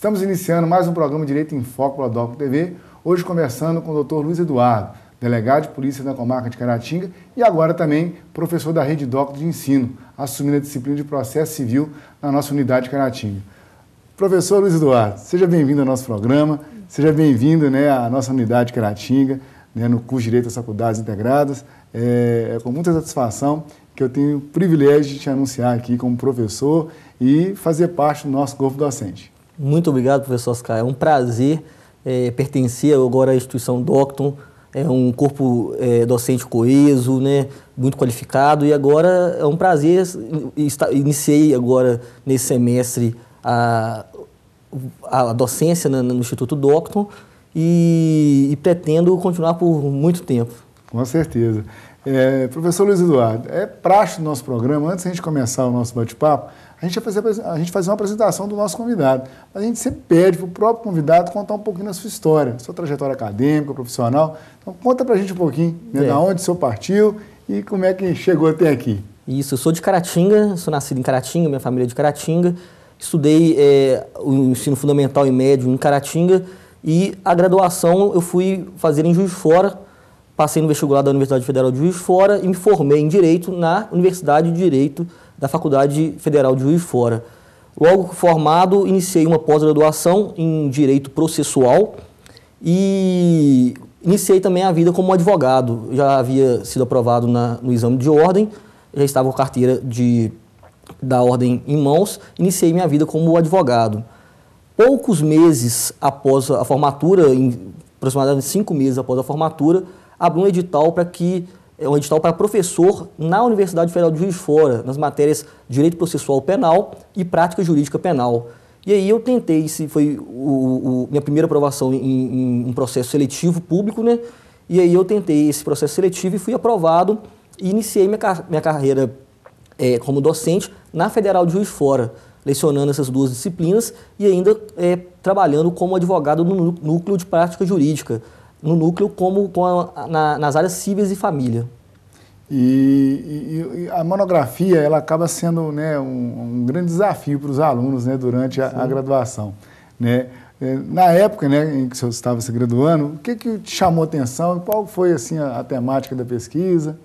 Estamos iniciando mais um programa Direito em Foco pela DOCO TV, hoje conversando com o Dr. Luiz Eduardo, delegado de polícia da comarca de Caratinga e agora também professor da Rede DOCO de Ensino, assumindo a disciplina de Processo Civil na nossa unidade de Caratinga. Professor Luiz Eduardo, seja bem-vindo ao nosso programa, seja bem-vindo à nossa unidade de Caratinga, no curso de Direito às Faculdades Integradas. É com muita satisfação que eu tenho o privilégio de te anunciar aqui como professor e fazer parte do nosso corpo docente. Muito obrigado, professor Oscar. É um prazer pertencer agora à instituição Docton. É um corpo docente coeso, muito qualificado, e agora é um prazer. Iniciei agora nesse semestre a docência no Instituto Docton e pretendo continuar por muito tempo. Com certeza. Professor Luiz Eduardo, é praxe do nosso programa, antes de a gente começar o nosso bate-papo, a gente fazer uma apresentação do nosso convidado. A gente sempre pede para o próprio convidado contar um pouquinho da sua história, sua trajetória acadêmica, profissional. Então, conta para a gente um pouquinho, da onde o senhor partiu e como é que chegou até aqui. Isso, eu sou de Caratinga, sou nascido em Caratinga, minha família é de Caratinga. Estudei o ensino fundamental e médio em Caratinga e a graduação eu fui fazer em Juiz de Fora. Passei no vestibular da Universidade Federal de Juiz de Fora e me formei em Direito na Universidade de Direito da Faculdade Federal de Juiz de Fora. Logo formado, iniciei uma pós-graduação em Direito Processual e iniciei também a vida como advogado. Já havia sido aprovado no exame de ordem, já estava com a carteira da ordem em mãos, iniciei minha vida como advogado. Poucos meses após a formatura, aproximadamente 5 meses após a formatura, abri um edital para professor na Universidade Federal de Juiz de Fora, nas matérias Direito Processual Penal e Prática Jurídica Penal. E aí eu tentei, foi minha primeira aprovação em um processo seletivo público, E aí eu tentei esse processo seletivo e fui aprovado e iniciei minha carreira como docente na Federal de Juiz de Fora, lecionando essas duas disciplinas e ainda trabalhando como advogado no núcleo de prática jurídica, no núcleo nas áreas cíveis e família. E a monografia ela acaba sendo um grande desafio para os alunos durante a graduação. Na época em que você estava se graduando, o que te chamou a atenção e qual foi a temática da pesquisa?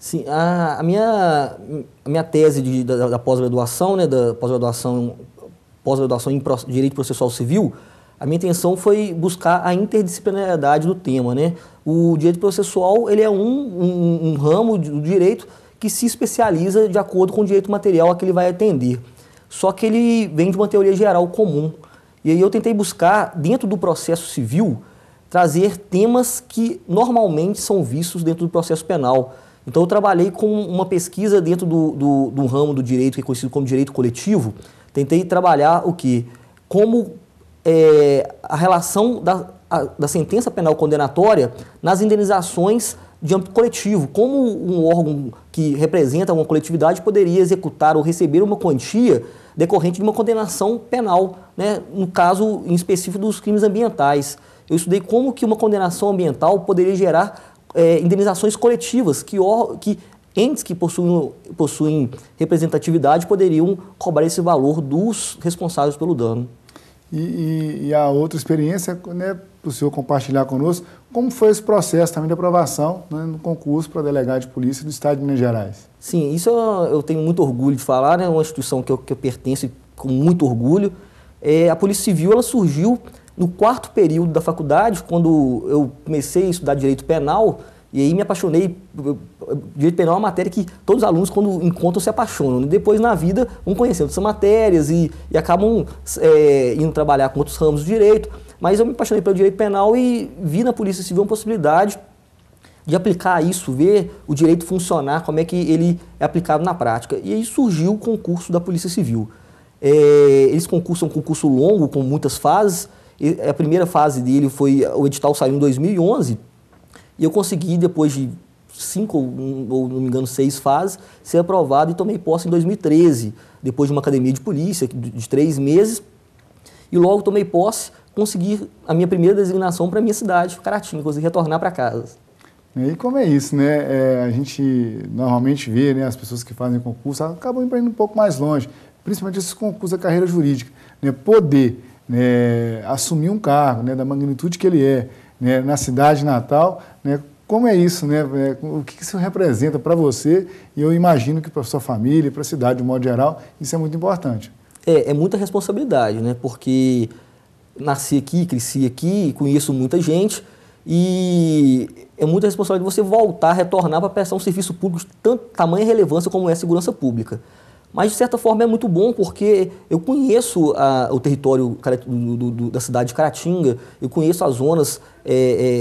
Sim, a minha tese da pós-graduação, da pós-graduação em Direito Processual Civil, a minha intenção foi buscar a interdisciplinaridade do tema, O direito processual ele é um ramo do direito que se especializa de acordo com o direito material a que ele vai atender. Só que ele vem de uma teoria geral comum. E aí eu tentei buscar, dentro do processo civil, trazer temas que normalmente são vistos dentro do processo penal. Então eu trabalhei com uma pesquisa dentro do ramo do direito, que é conhecido como direito coletivo. Tentei trabalhar o quê? Como a relação da sentença penal condenatória nas indenizações de âmbito coletivo. Como um órgão que representa uma coletividade poderia executar ou receber uma quantia decorrente de uma condenação penal, no caso em específico dos crimes ambientais. Eu estudei como que uma condenação ambiental poderia gerar indenizações coletivas, que entes que possuem representatividade poderiam cobrar esse valor dos responsáveis pelo dano. E a outra experiência, para o senhor compartilhar conosco, como foi esse processo também de aprovação no concurso para delegado de polícia do Estado de Minas Gerais? Sim, isso eu tenho muito orgulho de falar, é uma instituição que eu pertenço com muito orgulho. A Polícia Civil ela surgiu no 4º período da faculdade, quando eu comecei a estudar Direito Penal, e aí me apaixonei. Direito Penal é uma matéria que todos os alunos, quando encontram, se apaixonam. E depois, na vida, vão conhecendo essas matérias e acabam indo trabalhar com outros ramos do direito. Mas eu me apaixonei pelo Direito Penal e vi na Polícia Civil uma possibilidade de aplicar isso, ver o direito funcionar, como é que ele é aplicado na prática. E aí surgiu o concurso da Polícia Civil. Esse concurso é um concurso longo, com muitas fases. A primeira fase dele o edital saiu em 2011, e eu consegui, depois de 5 ou não me engano 6 fases, ser aprovado e tomei posse em 2013, depois de uma academia de polícia de 3 meses, e logo tomei posse, consegui a minha primeira designação para a minha cidade, Caratinga, consegui retornar para casa. E como é isso, a gente normalmente vê, as pessoas que fazem concurso acabam indo um pouco mais longe, principalmente esses concursos da carreira jurídica, poder né, assumir um cargo, né, da magnitude que ele é, né, na cidade natal, né, como é isso, né, o que isso representa para você, e eu imagino que para a sua família, para a cidade de um modo geral, isso é muito importante. É muita responsabilidade, né, porque nasci aqui, cresci aqui, conheço muita gente, e é muita responsabilidade você voltar, retornar para prestar um serviço público de tamanha relevância como é a segurança pública. Mas, de certa forma, é muito bom porque eu conheço o território da cidade de Caratinga, eu conheço as zonas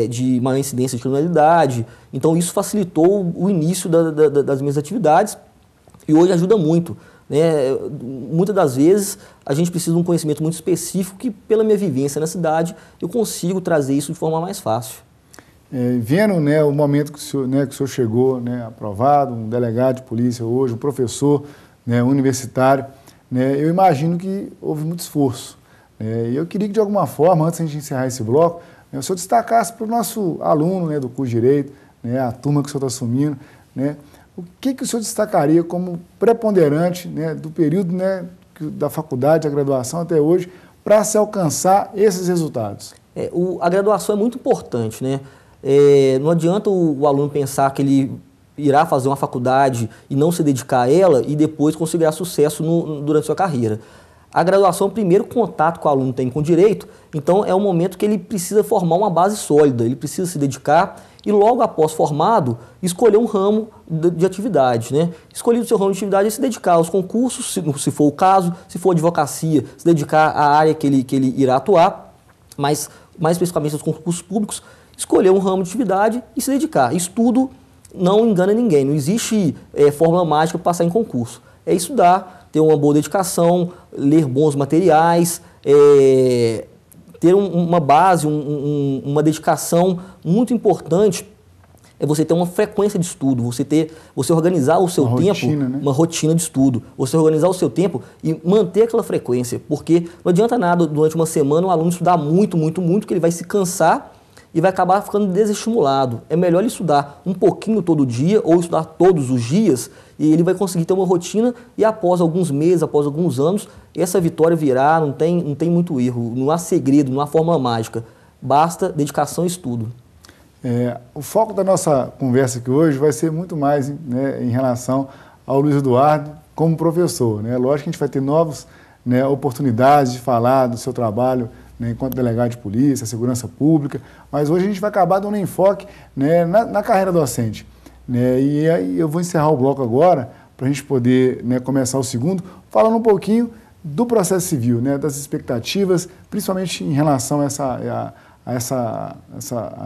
de maior incidência de criminalidade, então isso facilitou o início das minhas atividades e hoje ajuda muito, né? Muitas das vezes a gente precisa de um conhecimento muito específico que, pela minha vivência na cidade, eu consigo trazer isso de forma mais fácil. Vendo, né, o momento que o senhor chegou, né, aprovado, um delegado de polícia hoje, um professor, né, universitário, né, eu imagino que houve muito esforço. E eu queria que, de alguma forma, antes de a gente encerrar esse bloco, né, o senhor destacasse para o nosso aluno, né, do curso de Direito, né, a turma que o senhor está assumindo, né, o que o senhor destacaria como preponderante, né, do período, né, da faculdade, da graduação até hoje, para se alcançar esses resultados? A graduação é muito importante, né? Não adianta o aluno pensar que ele irá fazer uma faculdade e não se dedicar a ela e depois conseguirá sucesso durante sua carreira. A graduação é o primeiro contato que o aluno tem com o direito, então é o momento que ele precisa formar uma base sólida, ele precisa se dedicar e logo após formado, escolher um ramo de atividade, né? Escolhido o seu ramo de atividade, é se dedicar aos concursos, se for o caso, se for advocacia, se dedicar à área que ele irá atuar, mas mais especificamente aos concursos públicos, escolher um ramo de atividade e se dedicar. Estudo não engana ninguém, não existe fórmula mágica para passar em concurso. É estudar, ter uma boa dedicação, ler bons materiais, ter uma base, uma dedicação muito importante é você ter uma frequência de estudo, você organizar o seu tempo, rotina, né? Uma rotina de estudo, você organizar o seu tempo e manter aquela frequência, porque não adianta nada durante uma semana o aluno estudar muito, que ele vai se cansar e vai acabar ficando desestimulado. É melhor ele estudar um pouquinho todo dia ou estudar todos os dias e ele vai conseguir ter uma rotina e após alguns meses, após alguns anos, essa vitória virá, não tem muito erro, não há segredo, não há fórmula mágica. Basta dedicação e estudo. O foco da nossa conversa aqui hoje vai ser muito mais, né, em relação ao Luiz Eduardo como professor, né? Lógico que a gente vai ter novas, né, oportunidades de falar do seu trabalho, né, enquanto delegado de polícia, segurança pública, mas hoje a gente vai acabar dando enfoque, né, na carreira docente. Né, e aí eu vou encerrar o bloco agora, para a gente poder, né, começar o segundo, falando um pouquinho do processo civil, né, das expectativas, principalmente em relação a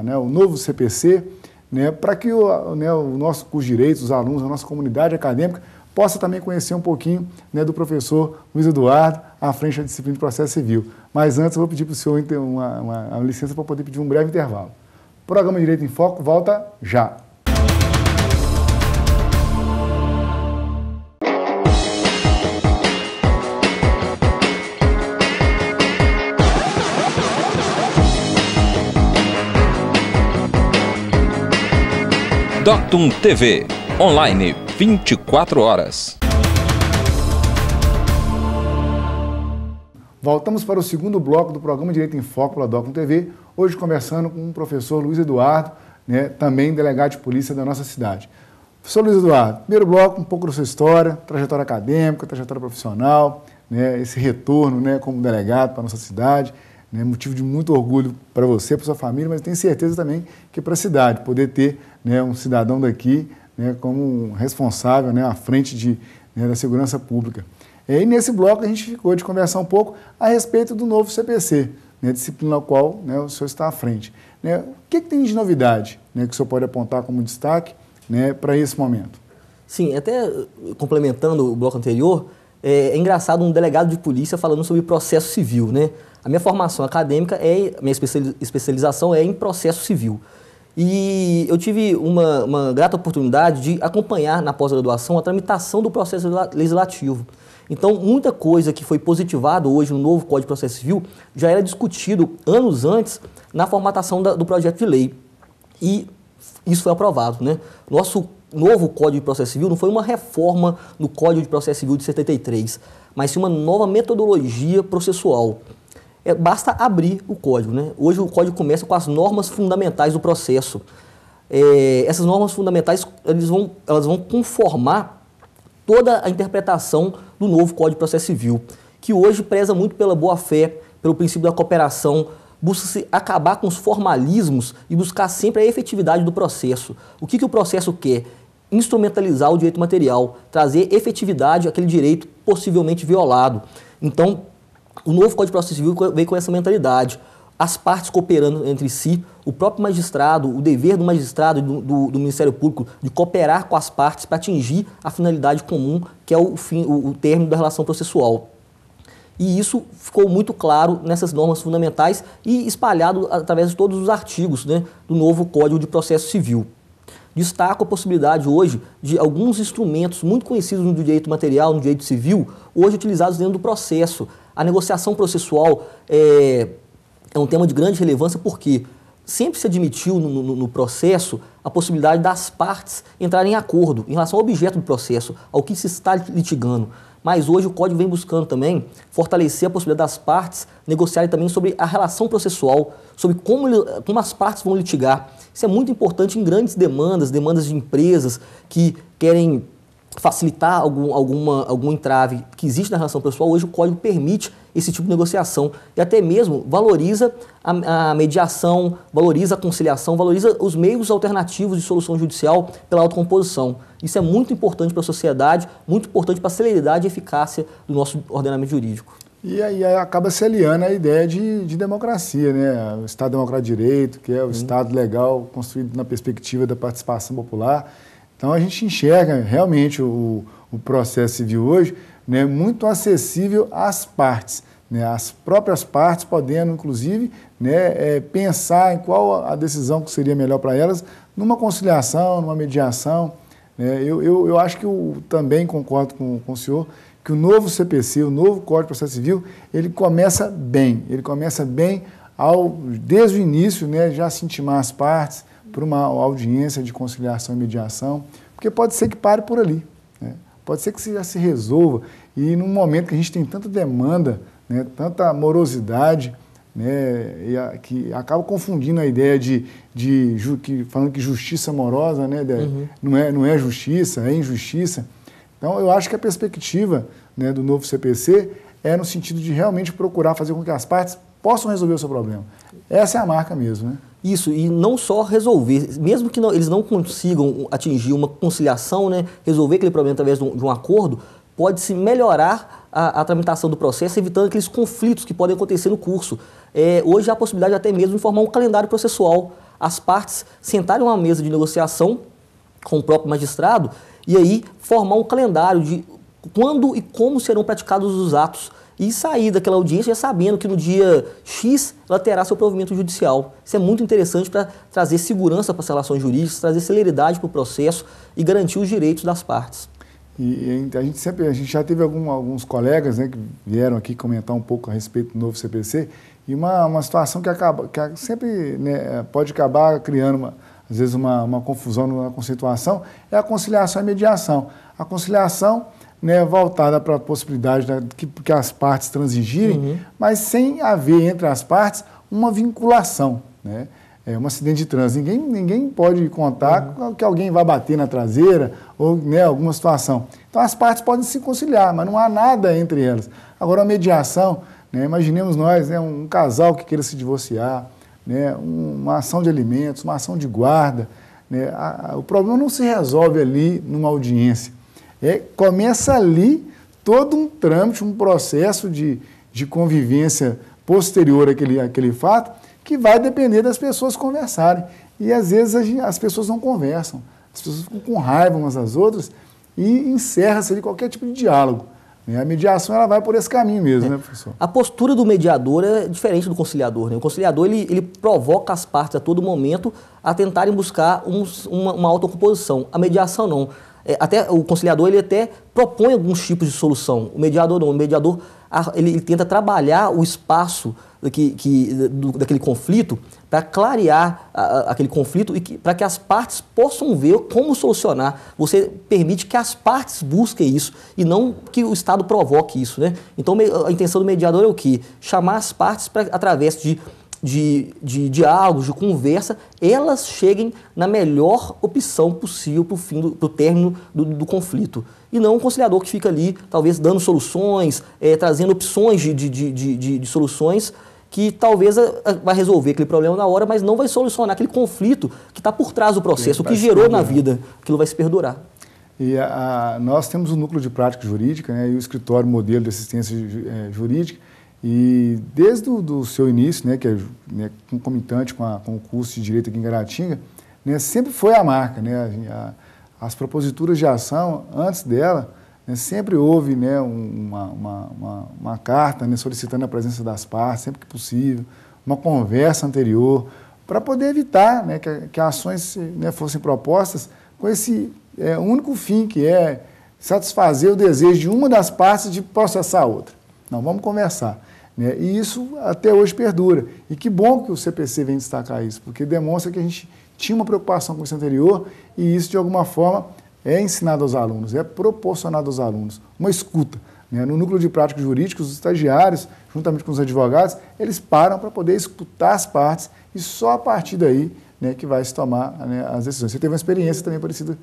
né, o novo CPC, né, para que o nosso curso de Direito, os alunos, a nossa comunidade acadêmica, possa também conhecer um pouquinho, né, do professor Luiz Eduardo à frente da disciplina de processo civil. Mas antes eu vou pedir para o senhor uma licença para poder pedir um breve intervalo. O programa Direito em Foco volta já. Doctum TV, online, 24 horas. Voltamos para o segundo bloco do programa Direito em Foco pela Doctum TV, hoje conversando com o professor Luiz Eduardo, né, também delegado de polícia da nossa cidade. Professor Luiz Eduardo, primeiro bloco, um pouco da sua história, trajetória acadêmica, trajetória profissional, né, esse retorno, né, como delegado para a nossa cidade, né, motivo de muito orgulho para você, para sua família, mas tenho certeza também que para a cidade, poder ter, né, um cidadão daqui, né, como um responsável, né, à frente da segurança pública. E nesse bloco a gente ficou de conversar um pouco a respeito do novo CPC, né, disciplina na qual, né, o senhor está à frente. Né, o que tem de novidade, né, que o senhor pode apontar como destaque, né, para esse momento? Sim, até complementando o bloco anterior, é engraçado um delegado de polícia falando sobre processo civil, né? A minha formação acadêmica, minha especialização é em processo civil. E eu tive uma grata oportunidade de acompanhar na pós-graduação a tramitação do processo legislativo. Então, muita coisa que foi positivada hoje no novo Código de Processo Civil já era discutido anos antes na formatação do projeto de lei. E isso foi aprovado, né? Nosso novo Código de Processo Civil não foi uma reforma no Código de Processo Civil de 73, mas sim uma nova metodologia processual. Basta abrir o código, né? Hoje o código começa com as normas fundamentais do processo. Essas normas fundamentais elas vão conformar toda a interpretação do novo Código de Processo Civil, que hoje preza muito pela boa-fé, pelo princípio da cooperação, busca-se acabar com os formalismos e buscar sempre a efetividade do processo. O que o processo quer? Instrumentalizar o direito material, trazer efetividade àquele direito possivelmente violado. Então, o novo Código de Processo Civil veio com essa mentalidade. As partes cooperando entre si, o próprio magistrado, o dever do magistrado e do Ministério Público de cooperar com as partes para atingir a finalidade comum, que é o término da relação processual. E isso ficou muito claro nessas normas fundamentais e espalhado através de todos os artigos, né, do novo Código de Processo Civil. Destaco a possibilidade hoje de alguns instrumentos muito conhecidos no direito material, no direito civil, hoje utilizados dentro do processo. A negociação processual é um tema de grande relevância porque sempre se admitiu no processo a possibilidade das partes entrarem em acordo em relação ao objeto do processo, ao que se está litigando. Mas hoje o Código vem buscando também fortalecer a possibilidade das partes negociarem também sobre a relação processual, sobre como as partes vão litigar. Isso é muito importante em grandes demandas de empresas que querem facilitar algum entrave que existe na relação processual. Hoje o Código permite esse tipo de negociação e até mesmo valoriza a mediação, valoriza a conciliação, valoriza os meios alternativos de solução judicial pela autocomposição. Isso é muito importante para a sociedade, muito importante para a celeridade e eficácia do nosso ordenamento jurídico. E aí acaba se aliando a ideia de democracia, né? O Estado Democrático de Direito, que é o Estado legal construído na perspectiva da participação popular. Então a gente enxerga realmente o processo civil hoje, né, muito acessível às partes, né, as próprias partes podendo, inclusive, né, pensar em qual a decisão que seria melhor para elas numa conciliação, numa mediação. Né. Eu acho que também concordo com o senhor que o novo CPC, o novo Código de Processo Civil, ele começa bem desde o início, né, já se intimar as partes para uma audiência de conciliação e mediação, porque pode ser que pare por ali, né? Pode ser que já se resolva, e num momento que a gente tem tanta demanda, né, tanta morosidade, né, que acaba confundindo a ideia falando que justiça amorosa, né, não é justiça, é injustiça. Então eu acho que a perspectiva, né, do novo CPC é no sentido de realmente procurar fazer com que as partes possam resolver o seu problema. Essa é a marca mesmo, né? Isso, e não só resolver, mesmo que eles não consigam atingir uma conciliação, né, resolver aquele problema através de um acordo, pode-se melhorar a tramitação do processo, evitando aqueles conflitos que podem acontecer no curso. Hoje há a possibilidade até mesmo de formar um calendário processual, as partes sentarem a uma mesa de negociação com o próprio magistrado e aí formar um calendário de quando e como serão praticados os atos, e sair daquela audiência já sabendo que no dia X ela terá seu provimento judicial. Isso é muito interessante para trazer segurança para as relações jurídicas, trazer celeridade para o processo e garantir os direitos das partes. E a gente já teve alguns colegas, né, que vieram aqui comentar um pouco a respeito do novo CPC, e uma situação que sempre, né, pode acabar criando, às vezes, uma confusão na conceituação, é a conciliação e a mediação. A conciliação, né, voltada para a possibilidade que as partes transigirem, mas sem haver entre as partes uma vinculação, né? Um acidente de trânsito. Ninguém pode contar que alguém vai bater na traseira ou, né, alguma situação. Então as partes podem se conciliar, mas não há nada entre elas. Agora a mediação, né, imaginemos nós, né, um casal que queira se divorciar, né, uma ação de alimentos, uma ação de guarda, né, o problema não se resolve ali numa audiência. Começa ali todo um trâmite, um processo de convivência posterior àquele fato, que vai depender das pessoas conversarem. E às vezes as pessoas não conversam, as pessoas ficam com raiva umas das outras e encerra-se ali qualquer tipo de diálogo. A mediação ela vai por esse caminho mesmo, né, professor? A postura do mediador é diferente do conciliador, né? O conciliador ele provoca as partes a todo momento a tentarem buscar uma autocomposição. A mediação não. Até o conciliador ele até propõe alguns tipos de solução. O mediador não. O mediador ele tenta trabalhar o espaço daquele conflito, para clarear aquele conflito e para que as partes possam ver como solucionar. Você permite que as partes busquem isso e não que o Estado provoque isso, né? Então a intenção do mediador é o quê? Chamar as partes para, através de diálogos, de conversa, elas cheguem na melhor opção possível para o término do conflito. E não um conciliador que fica ali, talvez, dando soluções, trazendo opções de soluções que talvez vai resolver aquele problema na hora, mas não vai solucionar aquele conflito que está por trás do processo, o que gerou na vida, aquilo vai se perdurar. E nós temos o Núcleo de Prática Jurídica, né, e o Escritório Modelo de Assistência Jurídica, e desde o seu início, né, que é concomitante com o curso de Direito aqui em Caratinga, né, sempre foi a marca, né, as proposituras de ação, antes dela, né, sempre houve, né, uma carta, né, solicitando a presença das partes, sempre que possível, uma conversa anterior, para poder evitar, né, que ações, né, fossem propostas com esse único fim, que é satisfazer o desejo de uma das partes de processar a outra. Não, vamos conversar. Né? E isso até hoje perdura. E que bom que o CPC vem destacar isso, porque demonstra que a gente tinha uma preocupação com isso anterior e isso, de alguma forma, é ensinado aos alunos, é proporcionado aos alunos, uma escuta. Né? No Núcleo de Prática Jurídica, os estagiários, juntamente com os advogados, eles param para poder escutar as partes e só a partir daí, né, que vai se tomar, né, as decisões. Você teve uma experiência também parecida,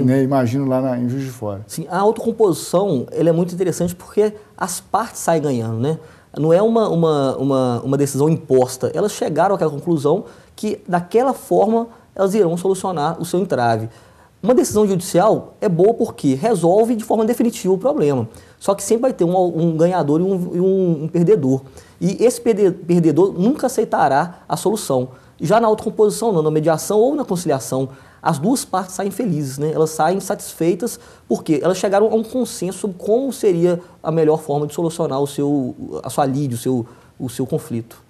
né, imagino, lá em Juiz de Fora. Sim, a autocomposição ela é muito interessante porque as partes saem ganhando, né? Não é uma decisão imposta. Elas chegaram àquela conclusão que, daquela forma, elas irão solucionar o seu entrave. Uma decisão judicial é boa porque resolve de forma definitiva o problema. Só que sempre vai ter um ganhador e um perdedor. E esse perdedor nunca aceitará a solução. Já na autocomposição, na mediação ou na conciliação, as duas partes saem felizes, né? Elas saem satisfeitas porque elas chegaram a um consenso sobre como seria a melhor forma de solucionar a sua lide, o seu conflito.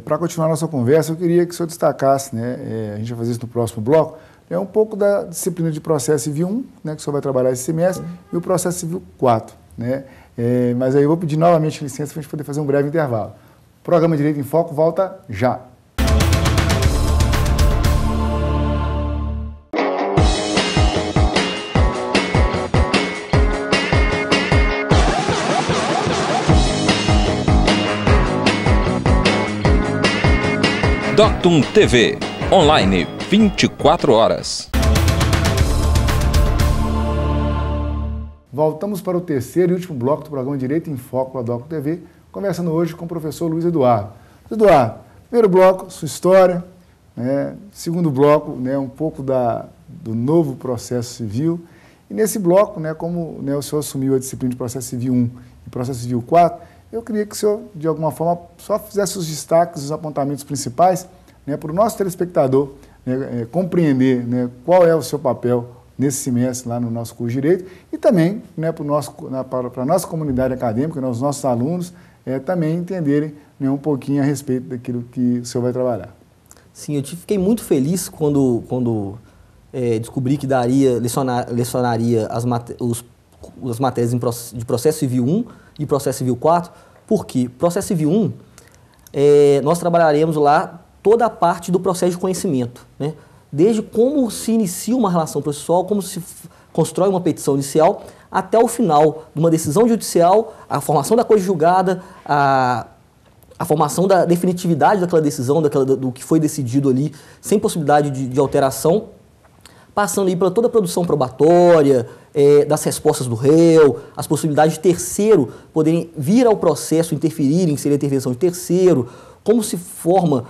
Para continuar a nossa conversa, eu queria que o senhor destacasse, né, a gente vai fazer isso no próximo bloco, um pouco da disciplina de processo civil 1, né, que o senhor vai trabalhar esse semestre, e o processo civil 4. Né? Mas aí eu vou pedir novamente licença para a gente poder fazer um breve intervalo. O programa Direito em Foco volta já. Doctum TV, online 24 horas. Voltamos para o terceiro e último bloco do programa Direito em Foco da Doctum TV, conversando hoje com o professor Luiz Eduardo. Eduardo, primeiro bloco, sua história, né? Segundo bloco, né, um pouco do novo processo civil. E nesse bloco, né, como, né, o senhor assumiu a disciplina de processo civil 1 e processo civil 4, eu queria que o senhor, de alguma forma, só fizesse os destaques, os apontamentos principais, né, para o nosso telespectador, né, compreender, né, qual é o seu papel nesse semestre lá no nosso curso de Direito e também, né, para a nossa comunidade acadêmica, né, os nossos alunos, também entenderem, né, um pouquinho a respeito daquilo que o senhor vai trabalhar. Sim, eu fiquei muito feliz quando descobri que lecionaria as matérias de processo civil 1 e processo civil 4, porque processo civil 1, nós trabalharemos lá toda a parte do processo de conhecimento, né? Desde como se inicia uma relação processual, como se constrói uma petição inicial, até o final de uma decisão judicial, a formação da coisa julgada, a formação da definitividade daquela decisão, do que foi decidido ali, sem possibilidade de alteração, passando aí por toda a produção probatória, das respostas do réu, as possibilidades de terceiro poderem vir ao processo, interferirem, seria a intervenção de terceiro, como se forma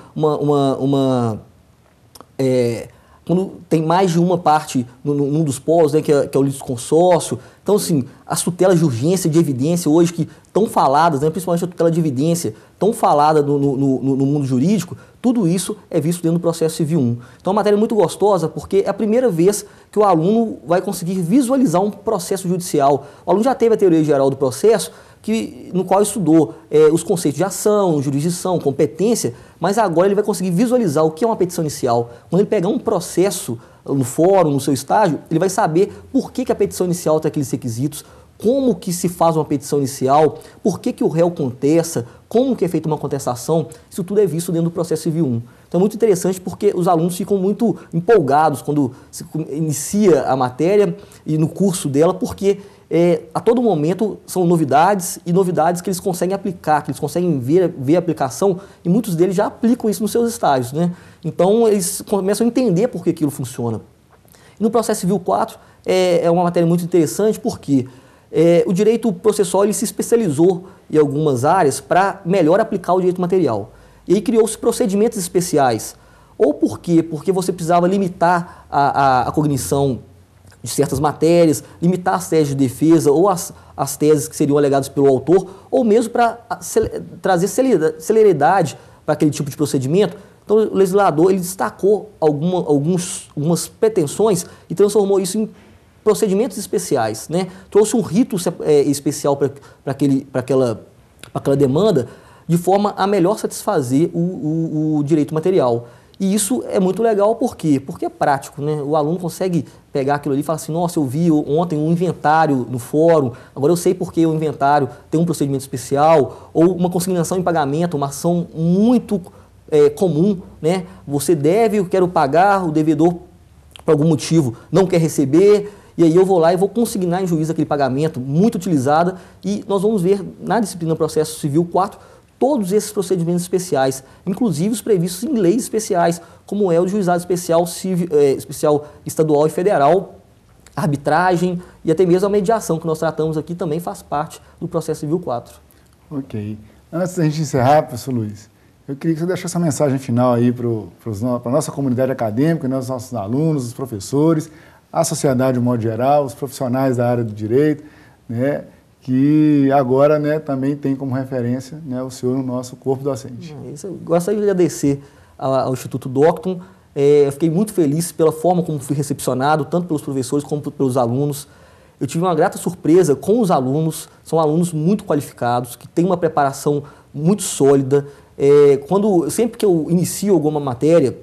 quando tem mais de uma parte num dos polos, né, que é o litisconsórcio. Então, assim, as tutelas de urgência, de evidência hoje que estão faladas, né, principalmente a tutela de evidência, tão falada no mundo jurídico, tudo isso é visto dentro do processo civil 1. Então, é uma matéria muito gostosa porque é a primeira vez que o aluno vai conseguir visualizar um processo judicial. O aluno já teve a teoria geral do processo, no qual estudou os conceitos de ação, jurisdição, competência, mas agora ele vai conseguir visualizar o que é uma petição inicial. Quando ele pegar um processo no fórum, no seu estágio, ele vai saber por que a petição inicial tem aqueles requisitos, como que se faz uma petição inicial, por que o réu contesta, como que é feita uma contestação, isso tudo é visto dentro do processo civil 1. Então é muito interessante porque os alunos ficam muito empolgados quando se inicia a matéria e no curso dela, porque a todo momento são novidades e novidades que eles conseguem aplicar, que eles conseguem ver a aplicação, e muitos deles já aplicam isso nos seus estágios, né? Então eles começam a entender por que aquilo funciona. E no processo civil 4 é uma matéria muito interessante porque o direito processual ele se especializou em algumas áreas para melhor aplicar o direito material. E aí criou-se procedimentos especiais. Ou por quê? Porque você precisava limitar a cognição de certas matérias, limitar as teses de defesa ou as teses que seriam alegadas pelo autor, ou mesmo para trazer celeridade para aquele tipo de procedimento. Então o legislador ele destacou algumas pretensões e transformou isso em procedimentos especiais, né? Trouxe um rito especial para aquela demanda, de forma a melhor satisfazer o direito material. E isso é muito legal, por quê? Porque é prático, né? O aluno consegue pegar aquilo ali e falar assim, nossa, eu vi ontem um inventário no fórum, agora eu sei porque o inventário tem um procedimento especial, ou uma consignação em pagamento, uma ação muito comum, né? Você deve, eu quero pagar, o devedor, por algum motivo, não quer receber, e aí eu vou lá e vou consignar em juízo aquele pagamento, muito utilizada, e nós vamos ver na disciplina Processo Civil 4 todos esses procedimentos especiais, inclusive os previstos em leis especiais, como é o juizado especial, especial estadual e federal, arbitragem e até mesmo a mediação que nós tratamos aqui também faz parte do Processo Civil 4. Ok. Antes da gente encerrar, professor Luiz, eu queria que você deixasse essa mensagem final aí para a nossa comunidade acadêmica, né, os nossos alunos, os professores, a sociedade de modo geral, os profissionais da área do direito, né, que agora, né, também tem como referência, né, o senhor no nosso corpo docente. Eu gostaria de agradecer ao Instituto Docton. Eu fiquei muito feliz pela forma como fui recepcionado, tanto pelos professores como pelos alunos. Eu tive uma grata surpresa com os alunos, são alunos muito qualificados, que têm uma preparação muito sólida. Sempre que eu inicio alguma matéria,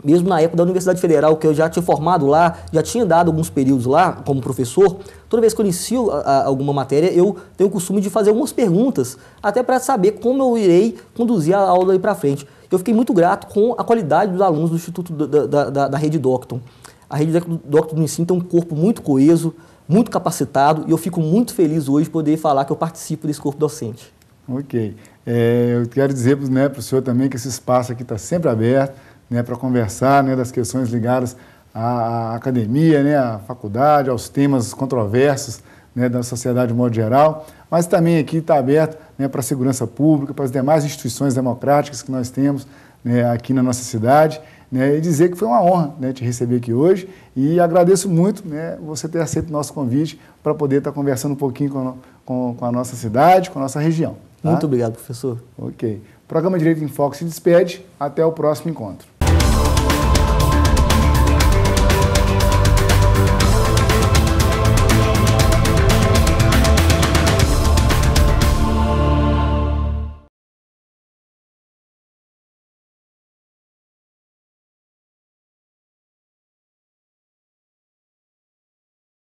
mesmo na época da Universidade Federal, que eu já tinha formado lá, já tinha dado alguns períodos lá como professor, toda vez que eu inicio alguma matéria, eu tenho o costume de fazer algumas perguntas, até para saber como eu irei conduzir a aula aí para frente. Eu fiquei muito grato com a qualidade dos alunos do Instituto da Rede Docton. A Rede Docton do Ensino tem um corpo muito coeso, muito capacitado, e eu fico muito feliz hoje de poder falar que eu participo desse corpo docente. Ok. Eu quero dizer, né, para o senhor também que esse espaço aqui está sempre aberto, né, para conversar, né, das questões ligadas à academia, né, à faculdade, aos temas controversos, né, da sociedade de modo geral, mas também aqui está aberto, né, para a segurança pública, para as demais instituições democráticas que nós temos, né, aqui na nossa cidade, né, e dizer que foi uma honra, né, te receber aqui hoje, e agradeço muito, né, você ter aceito o nosso convite para poder estar conversando um pouquinho com a nossa cidade, com a nossa região. Tá? Muito obrigado, professor. Ok. O programa Direito em Foco se despede. Até o próximo encontro.